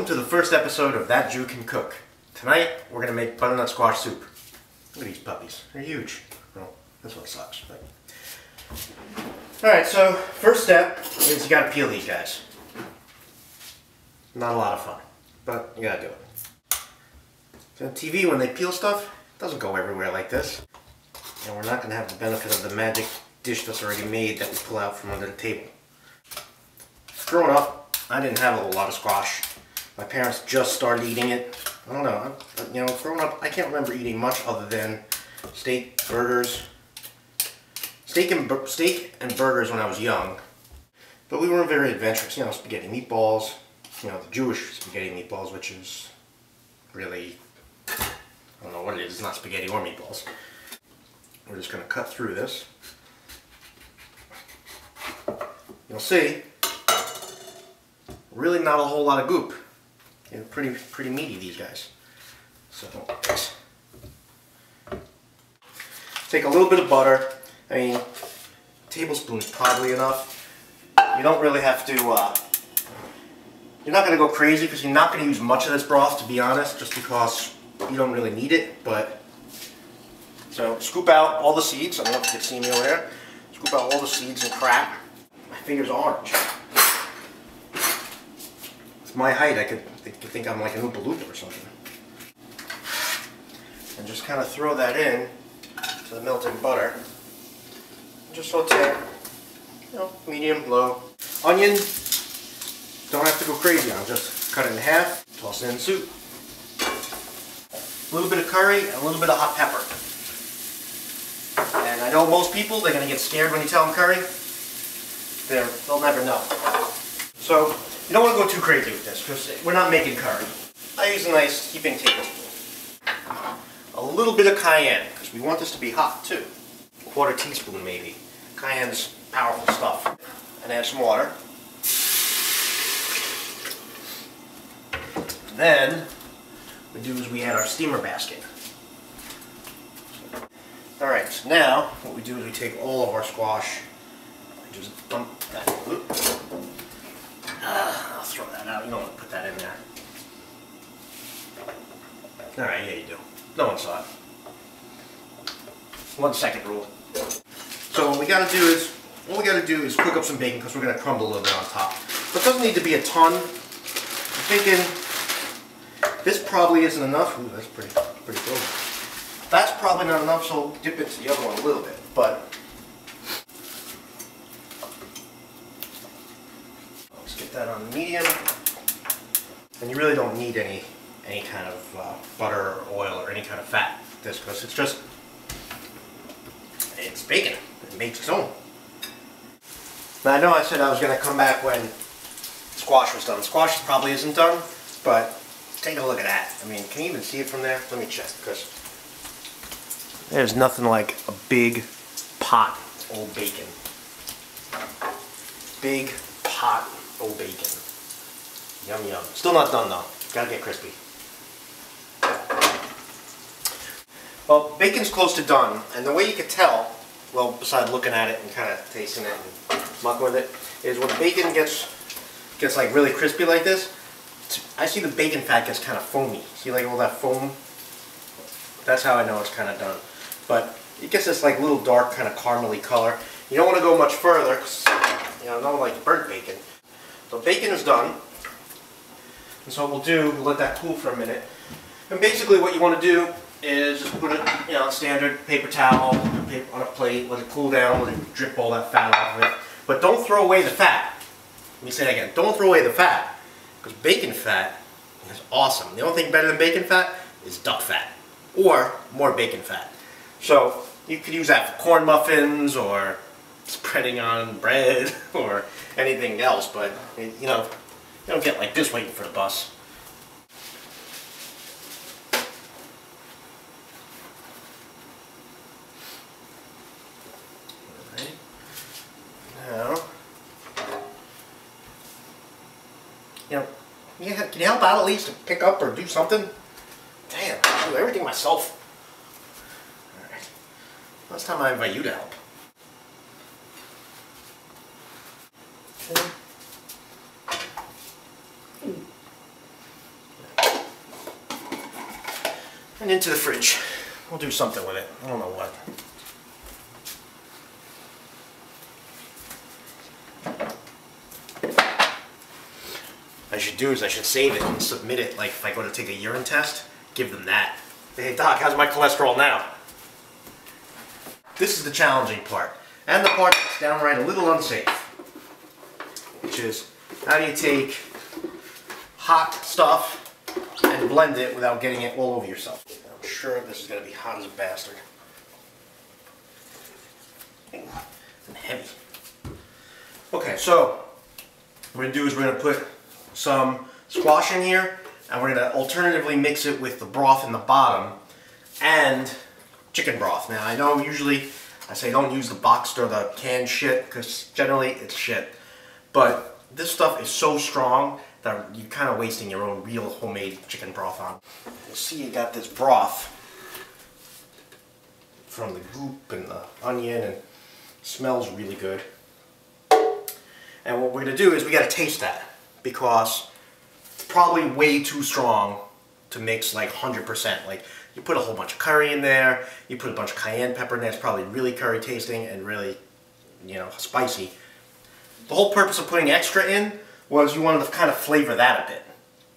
Welcome to the first episode of That Jew Can Cook. Tonight, we're going to make butternut squash soup. Look at these puppies. They're huge. Well, this one sucks. But... Alright, so first step is you got to peel these guys. Not a lot of fun, but you got to do it. So on TV, when they peel stuff, it doesn't go everywhere like this. And we're not going to have the benefit of the magic dish that's already made that we pull out from under the table. Growing up, I didn't have a whole lot of squash. My parents just started eating it. I don't know, growing up, I can't remember eating much other than steak, burgers. Steak and burgers when I was young. But we weren't very adventurous. Spaghetti meatballs. The Jewish spaghetti meatballs, which is really, I don't know what it is. It's not spaghetti or meatballs. We're just going to cut through this. You'll see, really not a whole lot of goop. They're pretty meaty, these guys. So, take a little bit of butter. I mean, a tablespoon is probably enough. You don't really have to, you're not going to go crazy because you're not going to use much of this broth, to be honest, just because you don't really need it. But so, scoop out all the seeds. I don't know if you can see me over there. Scoop out all the seeds and crap. My finger's orange. It's my height. I could think I'm like an Oompa Loompa or something. And just kind of throw that in to the melted butter. And just saute, medium, low. Onion, don't have to go crazy on. Just cut it in half, toss it in the soup. A little bit of curry and a little bit of hot pepper. And I know most people, they're going to get scared when you tell them curry. They'll never know. So, you don't want to go too crazy with this because we're not making curry. I use a nice heaping tablespoon. A little bit of cayenne because we want this to be hot too. A quarter teaspoon maybe. Cayenne's powerful stuff. And add some water. Then, what we do is we add our steamer basket. Alright, so now what we do is we take all of our squash. Just dump that. I'll throw that out. You don't want to put that in there. Alright, yeah you do. No one saw it. 1 second rule. So what we gotta do is, all we gotta do is cook up some bacon because we're gonna crumble a little bit on top. But it doesn't need to be a ton. I'm thinking this probably isn't enough. Ooh, that's pretty good. That's probably not enough, so we'll dip into the other one a little bit. But let's get that on medium. And you really don't need any kind of butter or oil or any kind of fat with this because it's bacon. It makes its own. Now I know I said I was going to come back when squash was done. Squash probably isn't done, but take a look at that. I mean, can you even see it from there? Let me check because there's nothing like a big pot old bacon. Big pot old bacon. Yum yum. Still not done though. Gotta get crispy. Well, bacon's close to done, and the way you can tell, well, besides looking at it and kind of tasting it and mucking with it, is when bacon gets like really crispy like this, I see the bacon fat gets kind of foamy. See like all that foam? That's how I know it's kind of done. But it gets this like little dark kind of caramely color. You don't want to go much further because, not like burnt bacon. So bacon is done. And so what we'll do, we'll let that cool for a minute. And basically what you want to do is just put it, on standard paper towel, on a plate, let it cool down, let it drip all that fat off of it. But don't throw away the fat. Let me say that again. Don't throw away the fat. Because bacon fat is awesome. The only thing better than bacon fat is duck fat. Or more bacon fat. So you could use that for corn muffins or spreading on bread or anything else. But, you don't get like this waiting for the bus. Now, can you help out at least to pick up or do something? Damn, I do everything myself. Alright. Last time I invite you to help. Okay. and into the fridge. We'll do something with it. I don't know what. What I should do is I should save it and submit it, like if I go to take a urine test, give them that. Hey doc, how's my cholesterol now? This is the challenging part, and the part that's downright a little unsafe, which is how do you take hot stuff and blend it without getting it all over yourself. I'm sure this is going to be hot as a bastard. And heavy. Okay, so what we're going to do is we're going to put some squash in here, and we're going to alternatively mix it with the broth in the bottom and chicken broth. Now I know usually I say don't use the boxed or the canned shit because generally it's shit, but this stuff is so strong that you're kind of wasting your own real homemade chicken broth on. You see you got this broth from the goop and the onion, and it smells really good. And what we're going to do is we got to taste that, because it's probably way too strong to mix like 100%. Like you put a whole bunch of curry in there, you put a bunch of cayenne pepper in there, it's probably really curry tasting and really, you know, spicy. The whole purpose of putting extra in was you wanted to kind of flavor that a bit,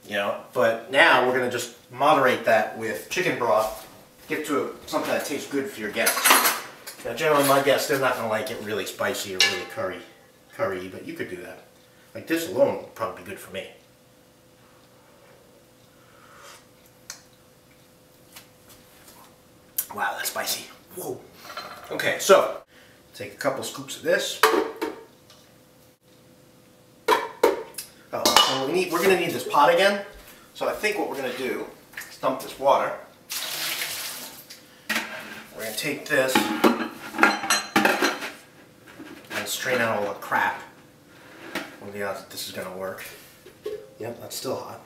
you know. But now we're going to just moderate that with chicken broth, get to something that tastes good for your guests. Now generally my guests, they're not going to like it really spicy or really curry, but you could do that. Like this alone would probably be good for me. Wow, that's spicy. Whoa. Okay, so take a couple scoops of this. Oh, so we're going to need this pot again. So I think what we're going to do is dump this water. We're going to take this and strain out all the crap. What are the odds that this is going to work? Yep, that's still hot.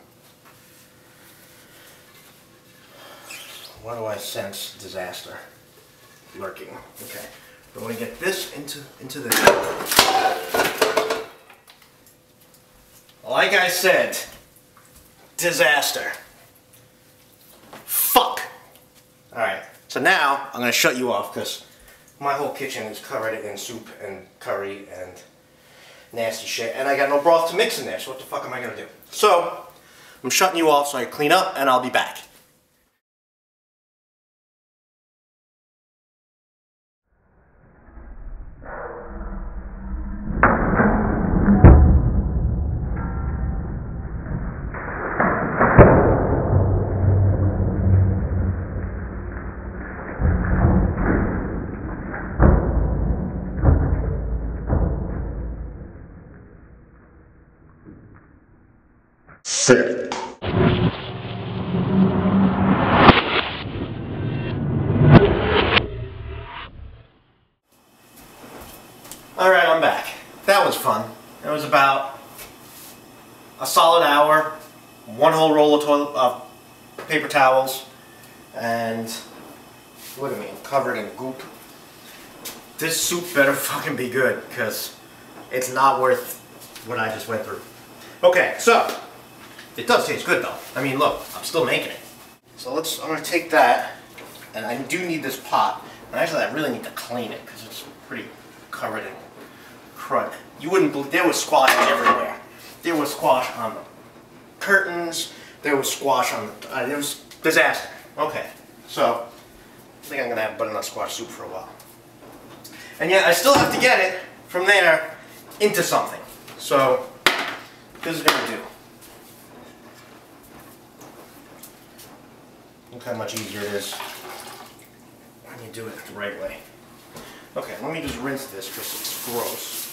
Why do I sense disaster lurking? Okay, we're going to get this into the. Like I said, disaster. Fuck. All right, so now I'm going to shut you off because my whole kitchen is covered in soup and curry and nasty shit, and I got no broth to mix in there. So what the fuck am I going to do? So I'm shutting you off so I can clean up, and I'll be back. Sit. Alright, I'm back. That was fun. It was about a solid hour, one whole roll of paper towels, and look at me, I'm covered in goop. This soup better fucking be good, because it's not worth what I just went through. Okay, so it does taste good though. I mean, look, I'm still making it. So I'm going to take that, and I do need this pot. And actually, I really need to clean it because it's pretty covered in crud. You wouldn't believe, there was squash everywhere. There was squash on the curtains. There was squash on the, there was disaster. Okay, so I think I'm going to have butternut squash soup for a while. And yet, I still have to get it from there into something. So this is going to do. Look how much easier it is when you do it the right way. Okay, let me just rinse this because it's gross.